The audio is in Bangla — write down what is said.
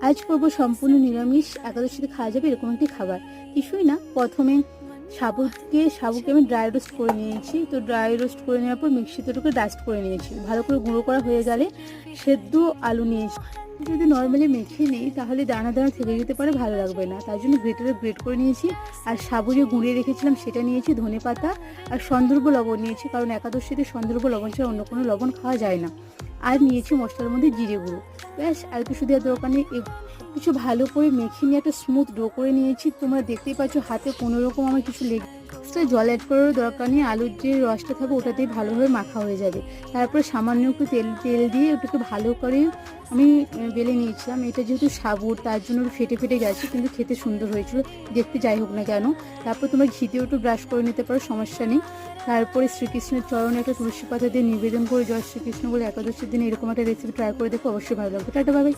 আজ করবো সম্পূর্ণ নিরামিষ, একাদশীতে খাওয়া যাবে এরকম একটি খাবার। কিছুই না, প্রথমে সাবুকে আমি ড্রাই রোস্ট করে নিয়েছি। তো ড্রাই রোস্ট করে নেওয়ার পর মিক্সিতে ওটাকে ডাস্ট করে নিয়েছি। ভালো করে গুঁড়ো করা হয়ে গেলে সেদ্ধ আলু নিয়েছি। যদি নর্মালি মেখে নিই তাহলে দানা দানা থেকে যেতে পারে, ভালো লাগবে না, তার জন্য গ্রেট করে নিয়েছি। আর সাবু যে গুঁড়িয়ে রেখেছিলাম সেটা নিয়েছি, ধনে পাতা আর সন্দর্ভ লবণ নিয়েছি, কারণ একাদশীতে সন্দর্ভ লবণ ছাড়া অন্য কোনো লবণ খাওয়া যায় না। আর নিয়েছি মশলার মধ্যে জিরে গুঁড়ো, ব্যাস। আর কিছু দেওয়ার দরকার নেই। কিছু ভালো করে মেখে নিয়ে একটা স্মুথ ডো করে নিয়েছি। তোমরা দেখতেই পাচ্ছ হাতে কোনো রকম আমার কিছু লেগে জল অ্যাড করারও দরকার নেই, আলুর যে রসটা থাকবে ওটাতেই ভালোভাবে মাখা হয়ে যাবে। তারপরে সামান্য একটু তেল দিয়ে ওটাকে ভালো করে আমি বেলে নিয়েছিলাম। এটা যেহেতু সাবুর তার জন্য ফেটে ফেটে গেছে, কিন্তু খেতে সুন্দর হয়েছিল দেখতে, যাই হোক না কেন। তারপর তোমরা ঘি দিয়েও একটু ব্রাশ করে নিতে পারো, সমস্যা নেই। তারপরে শ্রীকৃষ্ণের চরণে একটা তুলসী পাতা দিয়ে নিবেদন করে জয় শ্রীকৃষ্ণ বলে একাদশীর দিনে এরকম একটা রেসিপি ট্রাই করে দেখো, অবশ্যই ভালো লাগবে। Tata, bye bye.